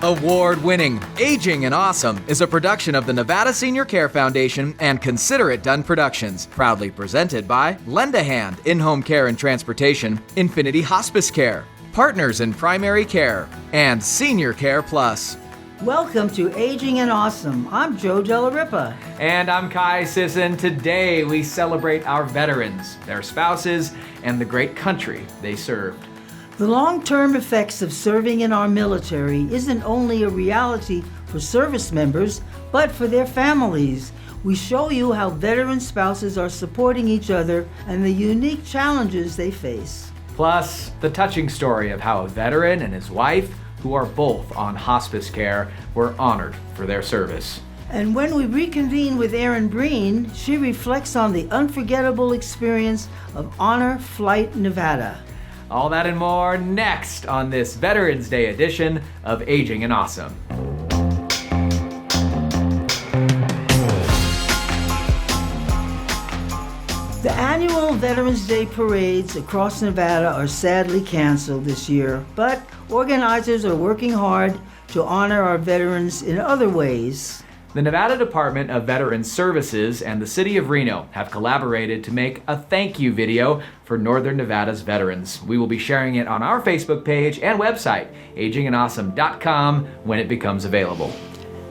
Award-winning Aging and Awesome is a production of the Nevada Senior Care Foundation and Consider It Done Productions, proudly presented by Lend a Hand In-Home Care and Transportation, Infinity Hospice Care, Partners in Primary Care, and Senior Care Plus. Welcome to Aging and Awesome. I'm Joe Della Ripa. And I'm Kai Sisson. Today we celebrate our veterans, their spouses, and the great country they served. The long-term effects of serving in our military isn't only a reality for service members, but for their families. We show you how veteran spouses are supporting each other and the unique challenges they face. Plus, the touching story of how a veteran and his wife, who are both on hospice care, were honored for their service. And when we reconvene with Erin Breen, she reflects on the unforgettable experience of Honor Flight Nevada. All that and more next on this Veterans Day edition of Aging and Awesome. The annual Veterans Day parades across Nevada are sadly canceled this year, but organizers are working hard to honor our veterans in other ways. The Nevada Department of Veterans Services and the City of Reno have collaborated to make a thank you video for Northern Nevada's veterans. We will be sharing it on our Facebook page and website, agingandawesome.com, when it becomes available.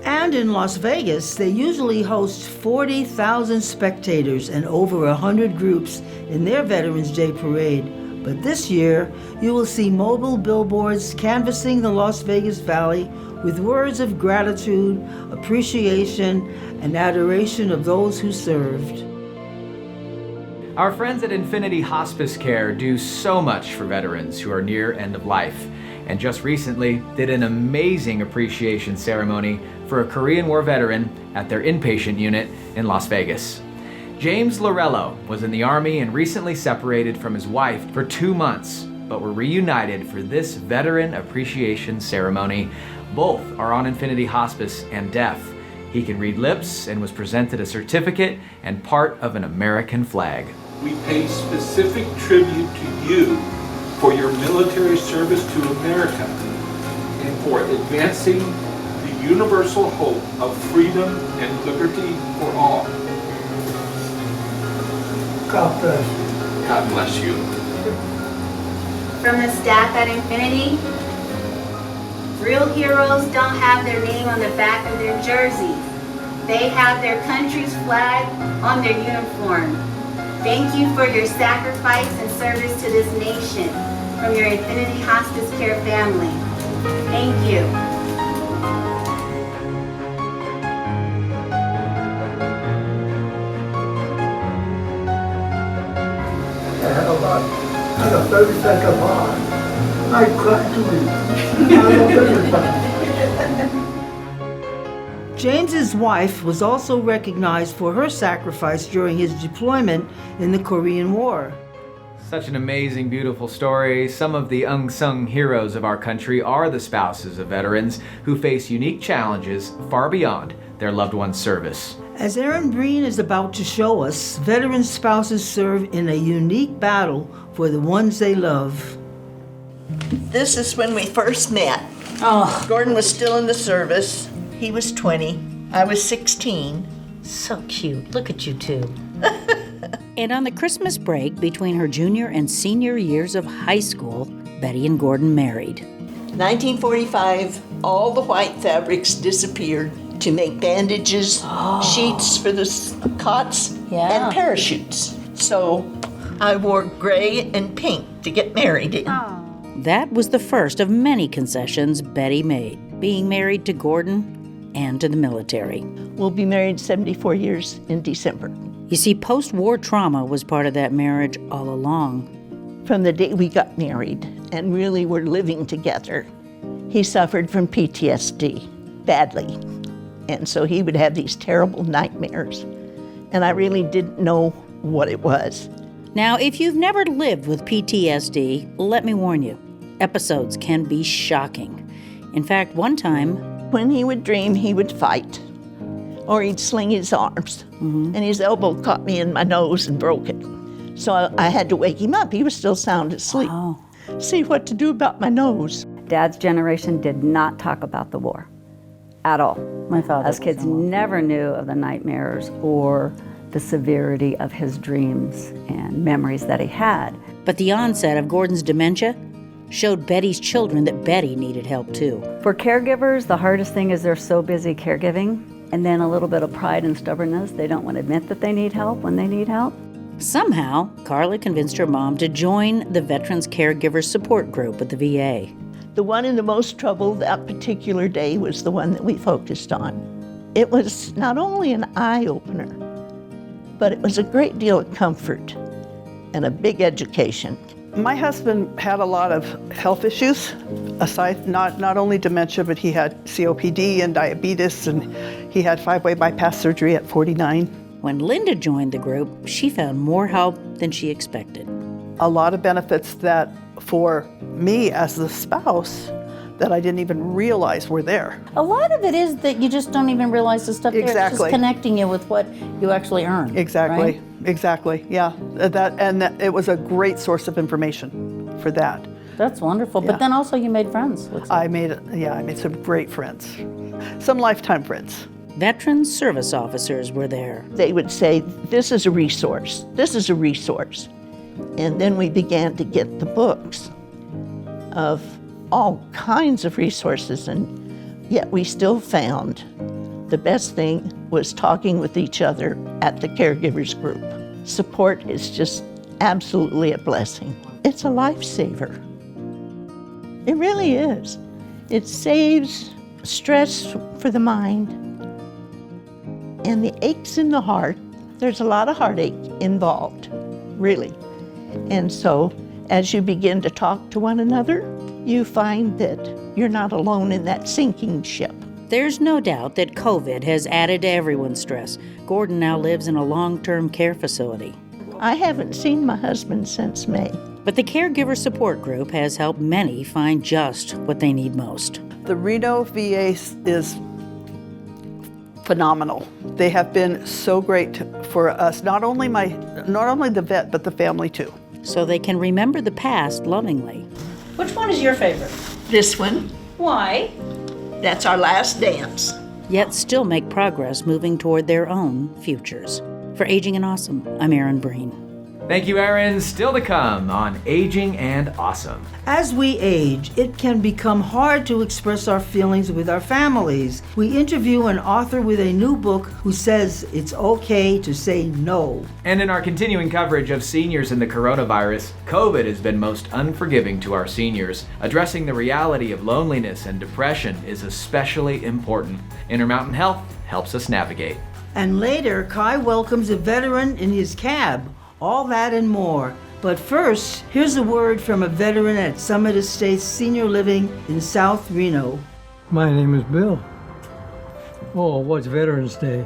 And in Las Vegas, they usually host 40,000 spectators and over 100 groups in their Veterans Day parade. But this year, you will see mobile billboards canvassing the Las Vegas Valley with words of gratitude, appreciation, and adoration of those who served. Our friends at Infinity Hospice Care do so much for veterans who are near end of life, and just recently did an amazing appreciation ceremony for a Korean War veteran at their inpatient unit in Las Vegas. James Lorello was in the Army and recently separated from his wife for 2 months, but were reunited for this veteran appreciation ceremony. Both are on Infinity Hospice and deaf. He can read lips and was presented a certificate and part of an American flag. We pay specific tribute to you for your military service to America and for advancing the universal hope of freedom and liberty for all. God bless you. God bless you. From the staff at Infinity, real heroes don't have their name on the back of their jerseys. They have their country's flag on their uniform. Thank you for your sacrifice and service to this nation from your Infinity Hospice Care family. Thank you. I got 30 seconds on. I cried to him. I love everybody. James's wife was also recognized for her sacrifice during his deployment in the Korean War. Such an amazing, beautiful story. Some of the unsung heroes of our country are the spouses of veterans who face unique challenges far beyond their loved one's service. As Erin Breen is about to show us, veteran spouses serve in a unique battle for the ones they love. This is when we first met. Gordon was still in the service. He was 20. I was 16. So cute. Look at you two. And on the Christmas break between her junior and senior years of high school, Betty and Gordon married. 1945, all the white fabrics disappeared to make bandages, sheets for the cots, and parachutes. So I wore gray and pink to get married in. That was the first of many concessions Betty made, being married to Gordon and to the military. We'll be married 74 years in December. You see, post-war trauma was part of that marriage all along. From the day we got married and really were living together, he suffered from PTSD badly. And so he would have these terrible nightmares. And I really didn't know what it was. Now, if you've never lived with PTSD, let me warn you, episodes can be shocking. In fact, one time, when he would dream, he would fight. Or he'd sling his arms. And his elbow caught me in my nose and broke it. So I had to wake him up. He was still sound asleep. See what to do about my nose. Dad's generation did not talk about the war at all. My father. Us kids never knew of the nightmares or the severity of his dreams and memories that he had. But the onset of Gordon's dementia showed Betty's children that Betty needed help too. For caregivers, the hardest thing is they're so busy caregiving, and then a little bit of pride and stubbornness. They don't want to admit that they need help when they need help. Somehow, Carla convinced her mom to join the Veterans Caregivers Support Group at the VA. The one in the most trouble that particular day was the one that we focused on. It was not only an eye-opener, but it was a great deal of comfort and a big education. My husband had a lot of health issues, aside not only dementia, but he had COPD and diabetes, and he had 5-way bypass surgery at 49. When Linda joined the group, she found more help than she expected. A lot of benefits that for me as the spouse that I didn't even realize were there. A lot of it is that you just don't even realize the stuff there. It's Exactly. just connecting you with what you actually earn. Exactly, right? exactly, yeah. It was a great source of information for that. That's wonderful. Yeah. But then also you made friends. I made some great friends, some lifetime friends. Veteran service officers were there. They would say, this is a resource, this is a resource. And then we began to get the books of all kinds of resources, and yet we still found the best thing was talking with each other at the caregivers group. Support is just absolutely a blessing. It's a lifesaver. It really is. It saves stress for the mind and the aches in the heart. There's a lot of heartache involved, really. And so as you begin to talk to one another, you find that you're not alone in that sinking ship. There's no doubt that COVID has added to everyone's stress. Gordon now lives in a long-term care facility. I haven't seen my husband since May. But the Caregiver Support Group has helped many find just what they need most. The Reno VA is phenomenal. They have been so great for us, not only the vet, but the family too. So they can remember the past lovingly. Which one is your favorite? This one, Why? that's our last dance. Yet still make progress moving toward their own futures. For Aging and Awesome, I'm Erin Breen. Thank you, Erin. Still to come on Aging and Awesome. As we age, it can become hard to express our feelings with our families. We interview an author with a new book who says it's okay to say no. And in our continuing coverage of seniors and the coronavirus, COVID has been most unforgiving to our seniors. Addressing the reality of loneliness and depression is especially important. Intermountain Health helps us navigate. And later, Kai welcomes a veteran in his cab. All that and more. But first, here's a word from a veteran at Summit Estates Senior Living in South Reno. My name is Bill. Oh, what's Veterans Day?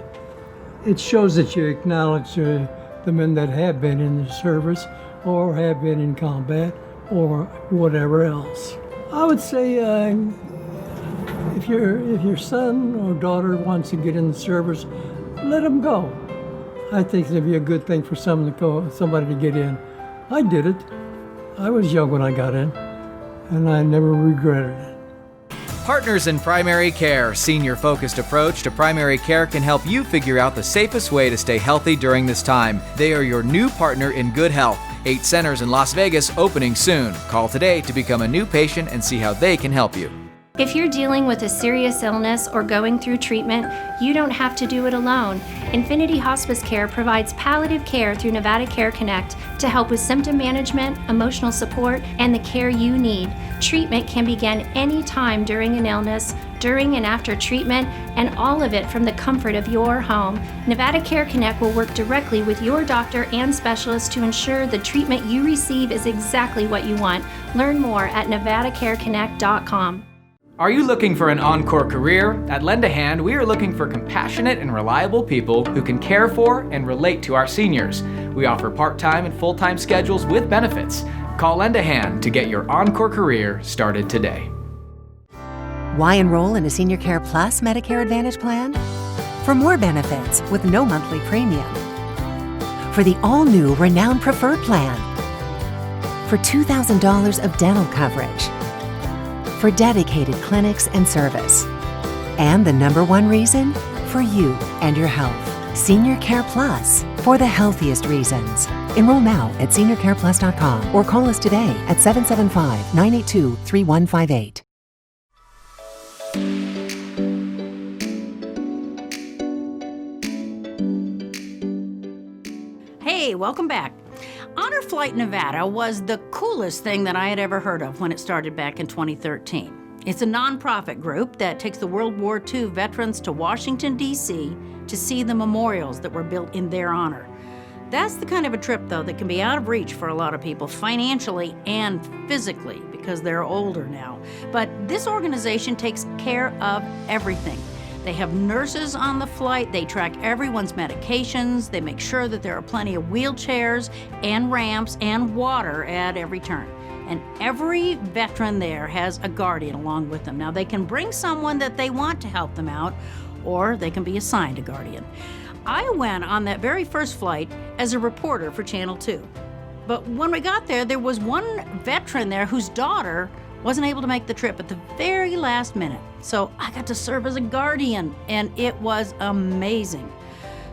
It shows that you acknowledge the men that have been in the service or have been in combat or whatever else. I would say if your son or daughter wants to get in the service, let them go. I think it'd be a good thing for somebody to get in. I did it. I was young when I got in, and I never regretted it. Partners in Primary Care senior-focused approach to primary care can help you figure out the safest way to stay healthy during this time. They are your new partner in good health. 8 centers in Las Vegas opening soon. Call today to become a new patient and see how they can help you. If you're dealing with a serious illness or going through treatment, you don't have to do it alone. Infinity Hospice Care provides palliative care through Nevada Care Connect to help with symptom management, emotional support, and the care you need. Treatment can begin any time during an illness, during and after treatment, and all of it from the comfort of your home. Nevada Care Connect will work directly with your doctor and specialist to ensure the treatment you receive is exactly what you want. Learn more at NevadaCareConnect.com. Are you looking for an encore career? At Lend a Hand, we are looking for compassionate and reliable people who can care for and relate to our seniors. We offer part-time and full-time schedules with benefits. Call Lend a Hand to get your encore career started today. Why enroll in a Senior Care Plus Medicare Advantage plan? For more benefits with no monthly premium. For the all-new Renown Preferred Plan. For $2,000 of dental coverage. for dedicated clinics and service. And the number one reason? For you and your health. Senior Care Plus, for the healthiest reasons. Enroll now at seniorcareplus.com or call us today at 775-982-3158. Hey, welcome back. Honor Flight Nevada was the coolest thing that I had ever heard of when it started back in 2013. It's a nonprofit group that takes the World War II veterans to Washington, D.C. to see the memorials that were built in their honor. That's the kind of a trip, though, that can be out of reach for a lot of people financially and physically because they're older now. But this organization takes care of everything. They have nurses on the flight, they track everyone's medications, they make sure that there are plenty of wheelchairs and ramps and water at every turn. And every veteran there has a guardian along with them. Now, they can bring someone that they want to help them out, or they can be assigned a guardian. I went on that very first flight as a reporter for Channel 2. But when we got there, there was one veteran there whose daughter wasn't able to make the trip at the very last minute. So I got to serve as a guardian, and it was amazing.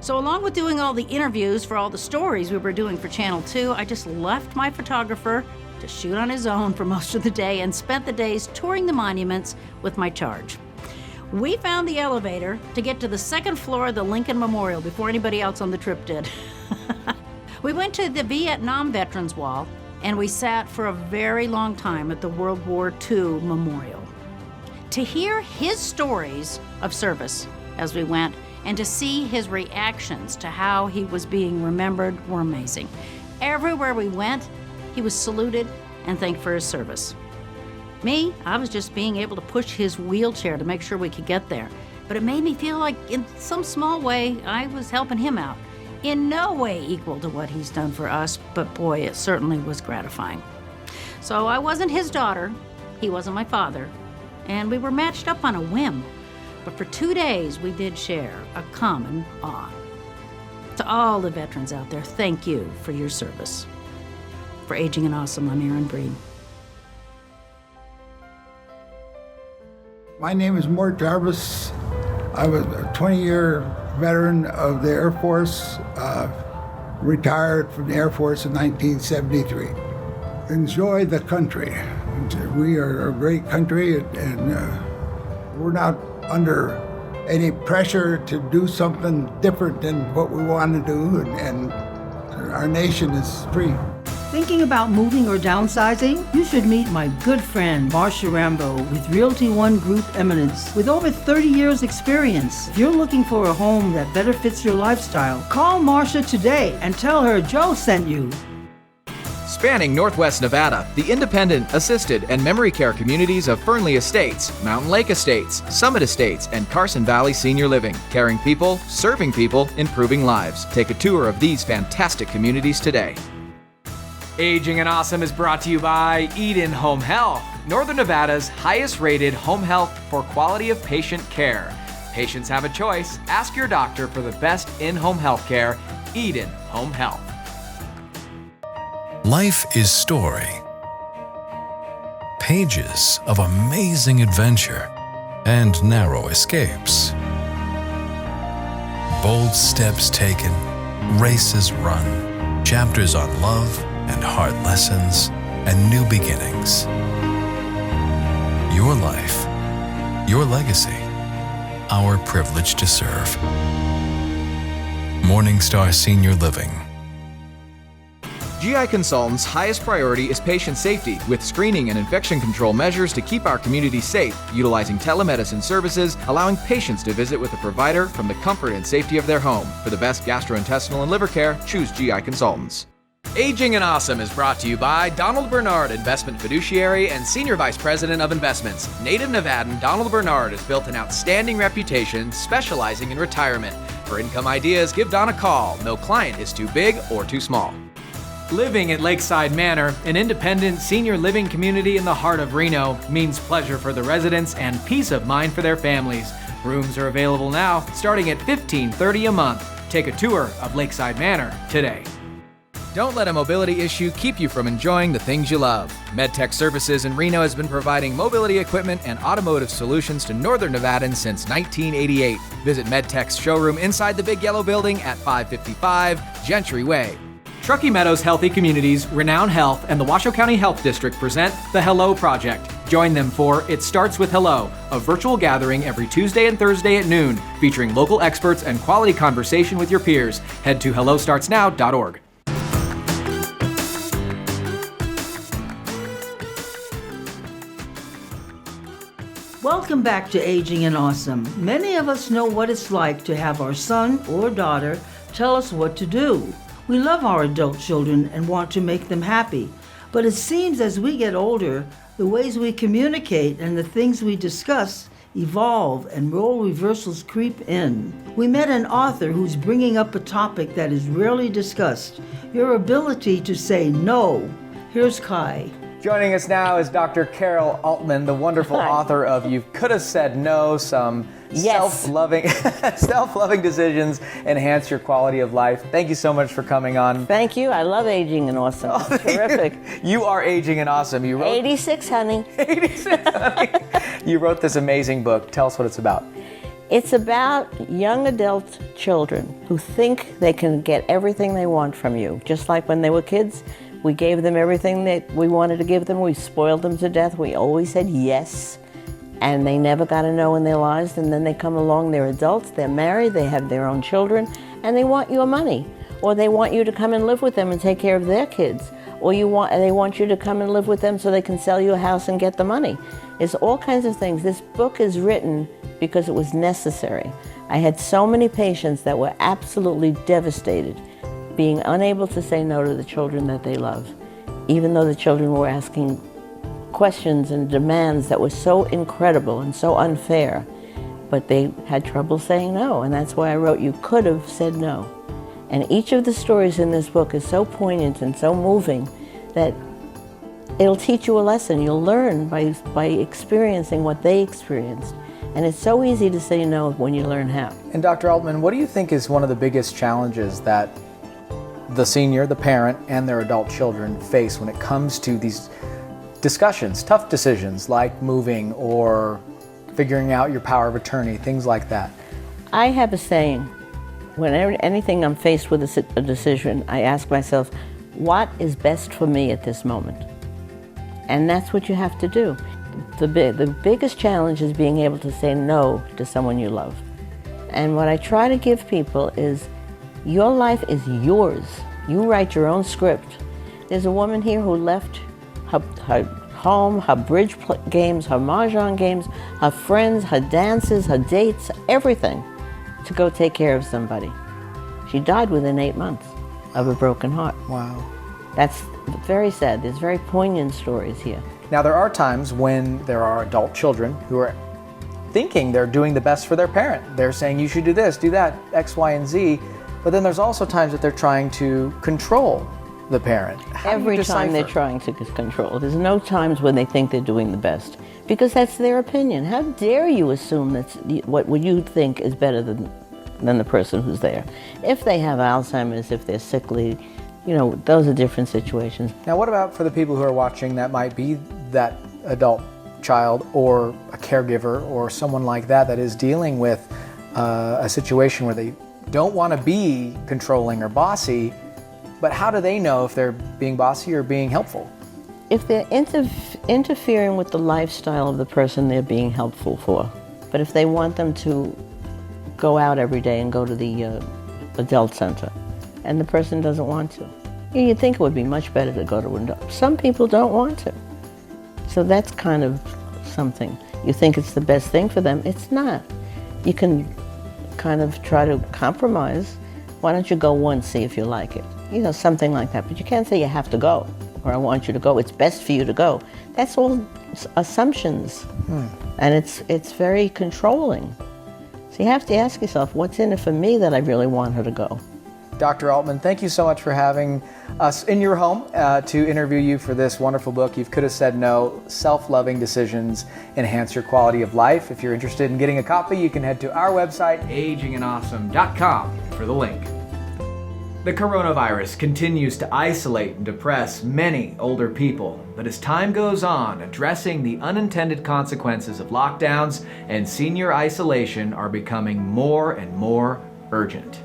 So along with doing all the interviews for all the stories we were doing for Channel 2, I just left my photographer to shoot on his own for most of the day and spent the days touring the monuments with my charge. We found the elevator to get to the second floor of the Lincoln Memorial before anybody else on the trip did. We went to the Vietnam Veterans Wall, and we sat for a very long time at the World War II Memorial. To hear his stories of service as we went, and to see his reactions to how he was being remembered were amazing. Everywhere we went, he was saluted and thanked for his service. Me, I was just being able to push his wheelchair to make sure we could get there. But it made me feel like in some small way, I was helping him out. In no way equal to what he's done for us, but boy, it certainly was gratifying. So I wasn't his daughter, he wasn't my father, and we were matched up on a whim. But for 2 days, we did share a common awe. To all the veterans out there, thank you for your service. For Aging and Awesome, I'm Erin Breed. My name is Mort Jarvis. I was a 20-year veteran of the Air Force, retired from the Air Force in 1973. Enjoy the country. We are a great country, and we're not under any pressure to do something different than what we want to do, and our nation is free. Thinking about moving or downsizing? You should meet my good friend, Marsha Rambo, with Realty One Group Eminence. With over 30 years experience, if you're looking for a home that better fits your lifestyle, call Marsha today and tell her Joe sent you. Spanning Northwest Nevada, the independent, assisted, and memory care communities of Fernley Estates, Mountain Lake Estates, Summit Estates, and Carson Valley Senior Living. Caring people, serving people, improving lives. Take a tour of these fantastic communities today. Aging and Awesome is brought to you by Eden Home Health, Northern Nevada's highest rated home health for quality of patient care. Patients have a choice. Ask your doctor for the best in-home health care. Eden Home Health. Life is story. Pages of amazing adventure and narrow escapes. Bold steps taken, races run, chapters on love and hard lessons and new beginnings. Your life, your legacy, our privilege to serve. Morningstar Senior Living. GI Consultants' highest priority is patient safety, with screening and infection control measures to keep our community safe, utilizing telemedicine services, allowing patients to visit with a provider from the comfort and safety of their home. For the best gastrointestinal and liver care, choose GI Consultants. Aging and Awesome is brought to you by Donald Bernard, Investment Fiduciary and Senior Vice President of Investments. Native Nevadan Donald Bernard has built an outstanding reputation specializing in retirement. For income ideas, give Don a call. No client is too big or too small. Living at Lakeside Manor, an independent senior living community in the heart of Reno, means pleasure for the residents and peace of mind for their families. Rooms are available now, starting at $15.30 a month. Take a tour of Lakeside Manor today. Don't let a mobility issue keep you from enjoying the things you love. MedTech Services in Reno has been providing mobility equipment and automotive solutions to Northern Nevadans since 1988. Visit MedTech's showroom inside the Big Yellow Building at 555 Gentry Way. Truckee Meadows Healthy Communities, Renown Health, and the Washoe County Health District present the Hello Project. Join them for It Starts with Hello, a virtual gathering every Tuesday and Thursday at noon, featuring local experts and quality conversation with your peers. Head to hellostartsnow.org. Welcome back to Aging and Awesome. Many of us know what it's like to have our son or daughter tell us what to do. We love our adult children and want to make them happy. But it seems as we get older, the ways we communicate and the things we discuss evolve and role reversals creep in. We met an author who's bringing up a topic that is rarely discussed, your ability to say no. Here's Kai. Joining us now is Dr. Carol Altman, the wonderful author of You Could Have Said No, some self-loving decisions enhance your quality of life. Thank you so much for coming on. Thank you. I love Aging and Awesome. It's terrific. You are aging and awesome. You wrote 86, honey. 86, honey. You wrote this amazing book. Tell us what it's about. It's about young adult children who think they can get everything they want from you. Just like when they were kids, we gave them everything that we wanted to give them. We spoiled them to death. We always said yes. And they never got a no in their lives. And then they come along, they're adults, they're married, they have their own children, and they want your money. Or they want you to come and live with them and take care of their kids. Or they want you to come and live with them so they can sell you a house and get the money. It's all kinds of things. This book is written because it was necessary. I had so many patients that were absolutely devastated, being unable to say no to the children that they love, even though the children were asking questions and demands that were so incredible and so unfair, but they had trouble saying no, and that's why I wrote You Could Have Said No. And each of the stories in this book is so poignant and so moving that it'll teach you a lesson. You'll learn by experiencing what they experienced. And it's so easy to say no when you learn how. And Dr. Altman, what do you think is one of the biggest challenges that the senior, the parent, and their adult children face when it comes to these discussions, tough decisions like moving or figuring out your power of attorney, things like that? I have a saying, whenever anything I'm faced with a decision, I ask myself, what is best for me at this moment? And that's what you have to do. The biggest challenge is being able to say no to someone you love. And what I try to give people is, your life is yours. You write your own script. There's a woman here who left her home, her bridge games, her mahjong games, her friends, her dances, her dates, everything, to go take care of somebody. She died within 8 months of a broken heart. Wow. That's very sad. There's very poignant stories here. Now, there are times when there are adult children who are thinking they're doing the best for their parent. They're saying, you should do this, do that, X, Y, and Z. But then there's also times that they're trying to control the parent. Every time they're trying to control. There's no times when they think they're doing the best, because that's their opinion. How dare you assume that what you think is better than the person who's there? If they have Alzheimer's, if they're sickly, those are different situations. Now, what about for the people who are watching that might be that adult child or a caregiver or someone like that is dealing with a situation where they don't want to be controlling or bossy, but how do they know if they're being bossy or being helpful? If they're interfering with the lifestyle of the person they're being helpful for, but if they want them to go out every day and go to the adult center, and the person doesn't want to, you'd think it would be much better to go to an adult. Some people don't want to. So that's kind of something. You think it's the best thing for them. It's not. You can kind of try to compromise. Why don't you go once, see if you like it? Something like that. But you can't say you have to go, or I want you to go. It's best for you to go. That's all assumptions. And it's very controlling. So you have to ask yourself, what's in it for me that I really want her to go? Dr. Altman, thank you so much for having us in your home to interview you for this wonderful book, You Could Have Said No, Self-Loving Decisions Enhance Your Quality of Life. If you're interested in getting a copy, you can head to our website, agingandawesome.com, for the link. The coronavirus continues to isolate and depress many older people, but as time goes on, addressing the unintended consequences of lockdowns and senior isolation are becoming more and more urgent.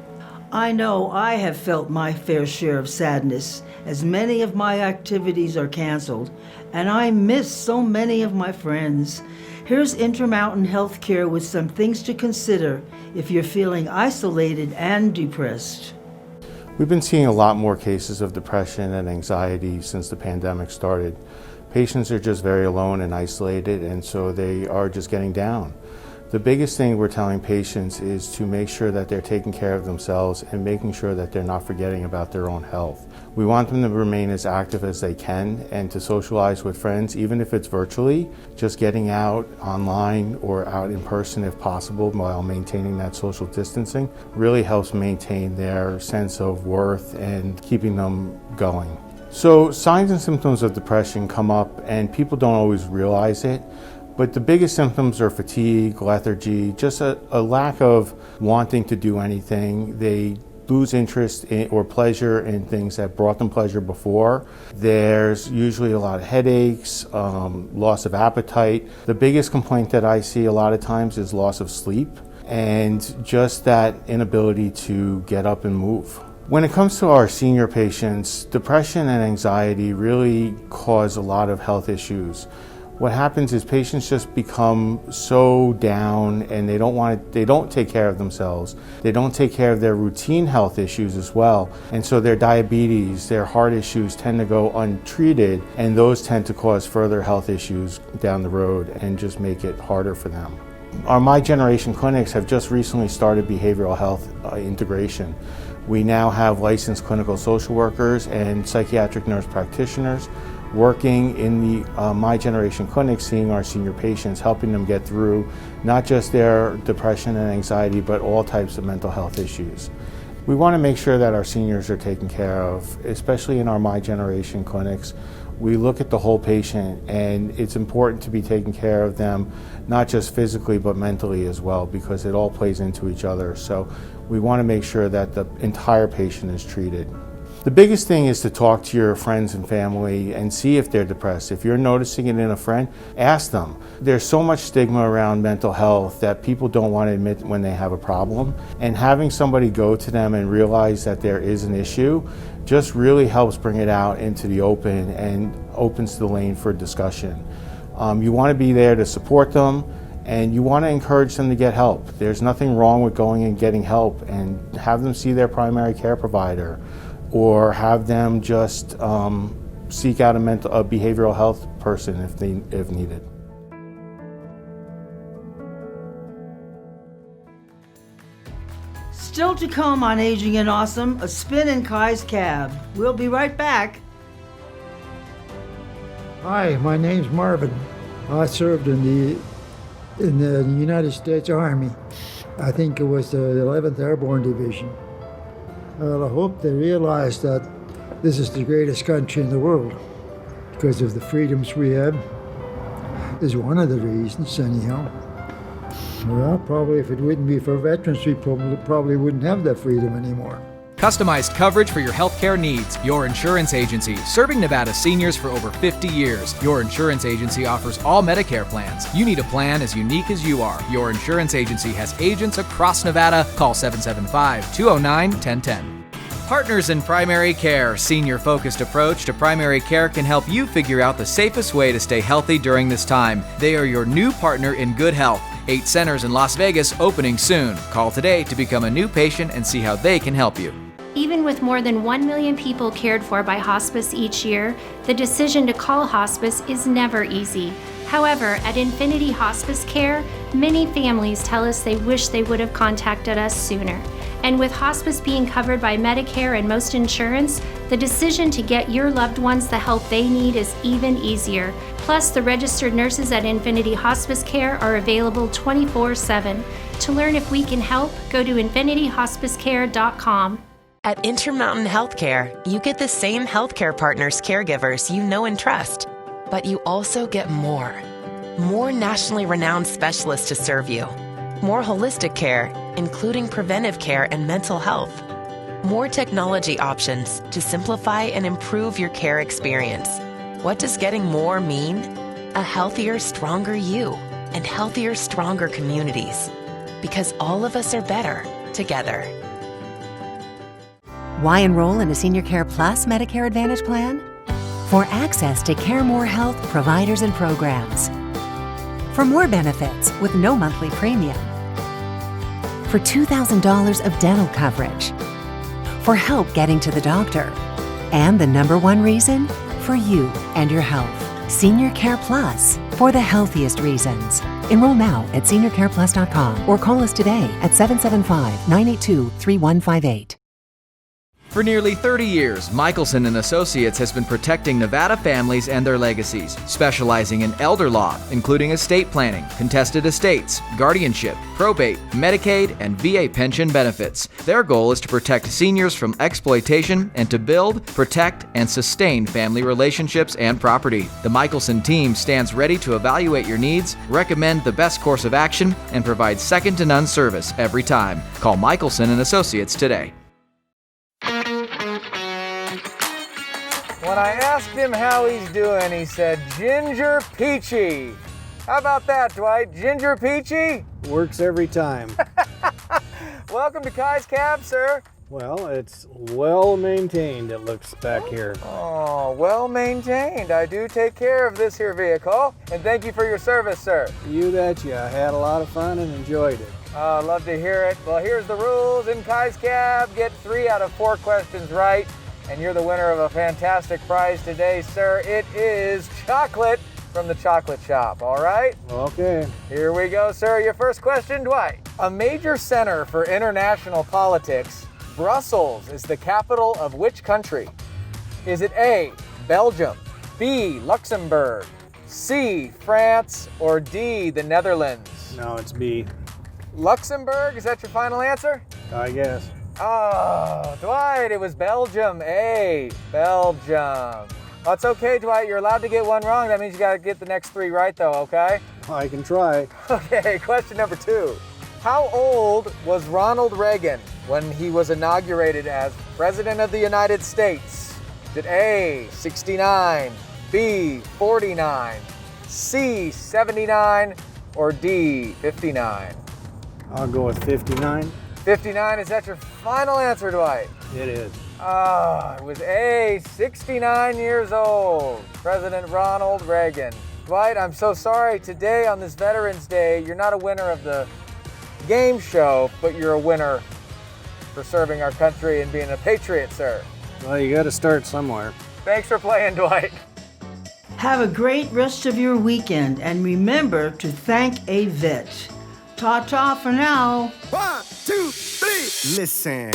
I know I have felt my fair share of sadness as many of my activities are canceled, and I miss so many of my friends. Here's Intermountain Healthcare with some things to consider if you're feeling isolated and depressed. We've been seeing a lot more cases of depression and anxiety since the pandemic started. Patients are just very alone and isolated, and so they are just getting down. The biggest thing we're telling patients is to make sure that they're taking care of themselves and making sure that they're not forgetting about their own health. We want them to remain as active as they can and to socialize with friends, even if it's virtually. Just getting out online or out in person if possible while maintaining that social distancing really helps maintain their sense of worth and keeping them going. So signs and symptoms of depression come up and people don't always realize it. But the biggest symptoms are fatigue, lethargy, just a lack of wanting to do anything. They lose interest in, or pleasure in things that brought them pleasure before. There's usually a lot of headaches, loss of appetite. The biggest complaint that I see a lot of times is loss of sleep and just that inability to get up and move. When it comes to our senior patients, depression and anxiety really cause a lot of health issues. What happens is patients just become so down and they don't take care of themselves. They don't take care of their routine health issues as well. And so their diabetes, their heart issues tend to go untreated, and those tend to cause further health issues down the road and just make it harder for them. Our My Generation clinics have just recently started behavioral health integration. We now have licensed clinical social workers and psychiatric nurse practitioners working in the My Generation clinic, seeing our senior patients, helping them get through not just their depression and anxiety, but all types of mental health issues. We want to make sure that our seniors are taken care of, especially in our My Generation clinics. We look at the whole patient, and it's important to be taking care of them, not just physically, but mentally as well, because it all plays into each other. So we want to make sure that the entire patient is treated. The biggest thing is to talk to your friends and family and see if they're depressed. If you're noticing it in a friend, ask them. There's so much stigma around mental health that people don't want to admit when they have a problem. And having somebody go to them and realize that there is an issue just really helps bring it out into the open and opens the lane for discussion. You want to be there to support them, and you want to encourage them to get help. There's nothing wrong with going and getting help, and have them see their primary care provider, or have them just seek out a behavioral health person if needed. Still to come on Aging and Awesome, a spin in Kai's cab. We'll be right back. Hi, my name's Marvin. I served in the United States Army. I think it was the 11th Airborne Division. Well, I hope they realize that this is the greatest country in the world because of the freedoms we have. Is one of the reasons, anyhow. Well, probably if it wouldn't be for veterans, we probably wouldn't have that freedom anymore. Customized coverage for your healthcare needs. Your Insurance Agency, serving Nevada seniors for over 50 years. Your Insurance Agency offers all Medicare plans. You need a plan as unique as you are. Your Insurance Agency has agents across Nevada. Call 775-209-1010. Partners in Primary Care. Senior-focused approach to primary care can help you figure out the safest way to stay healthy during this time. They are your new partner in good health. 8 centers in Las Vegas opening soon. Call today to become a new patient and see how they can help you. Even with more than 1 million people cared for by hospice each year, the decision to call hospice is never easy. However, at Infinity Hospice Care, many families tell us they wish they would have contacted us sooner. And with hospice being covered by Medicare and most insurance, the decision to get your loved ones the help they need is even easier. Plus, the registered nurses at Infinity Hospice Care are available 24/7. To learn if we can help, go to infinityhospicecare.com. At Intermountain Healthcare, you get the same healthcare partners, caregivers you know and trust, but you also get more. More nationally renowned specialists to serve you. More holistic care, including preventive care and mental health. More technology options to simplify and improve your care experience. What does getting more mean? A healthier, stronger you and healthier, stronger communities. Because all of us are better together. Why enroll in a Senior Care Plus Medicare Advantage plan? For access to CareMore Health providers and programs. For more benefits with no monthly premium. For $2,000 of dental coverage. For help getting to the doctor. And the number one reason? For you and your health. Senior Care Plus, for the healthiest reasons. Enroll now at seniorcareplus.com or call us today at 775-982-3158. For nearly 30 years, Michelson & Associates has been protecting Nevada families and their legacies, specializing in elder law, including estate planning, contested estates, guardianship, probate, Medicaid, and VA pension benefits. Their goal is to protect seniors from exploitation and to build, protect, and sustain family relationships and property. The Michelson team stands ready to evaluate your needs, recommend the best course of action, and provide second-to-none service every time. Call Michelson & Associates today. When I asked him how he's doing, he said, Ginger Peachy. How about that, Dwight? Ginger Peachy? Works every time. Welcome to Kai's Cab, sir. Well, it's well maintained, it looks back here. Oh, well maintained. I do take care of this here vehicle. And thank you for your service, sir. You betcha. I had a lot of fun and enjoyed it. Love to hear it. Well, here's the rules. In Kai's Cab, get 3 out of 4 questions right. And you're the winner of a fantastic prize today, sir. It is chocolate from the chocolate shop, all right? Okay. Here we go, sir. Your first question, Dwight. A major center for international politics, Brussels is the capital of which country? Is it A, Belgium, B, Luxembourg, C, France, or D, the Netherlands? No, it's B. Luxembourg, is that your final answer? I guess. Oh, Dwight, it was Belgium. A, Belgium. Well, it's okay, Dwight. You're allowed to get one wrong. That means you got to get the next 3 right, though, okay? I can try. Okay, question number 2. How old was Ronald Reagan when he was inaugurated as President of the United States? Did A, 69, B, 49, C, 79, or D, 59? I'll go with 59. 59, is that your final answer, Dwight? It is. It was A, 69 years old, President Ronald Reagan. Dwight, I'm so sorry. Today on this Veterans Day, you're not a winner of the game show, but you're a winner for serving our country and being a patriot, sir. Well, you got to start somewhere. Thanks for playing, Dwight. Have a great rest of your weekend and remember to thank a vet. Ta-ta for now. 1, 2, 3, listen.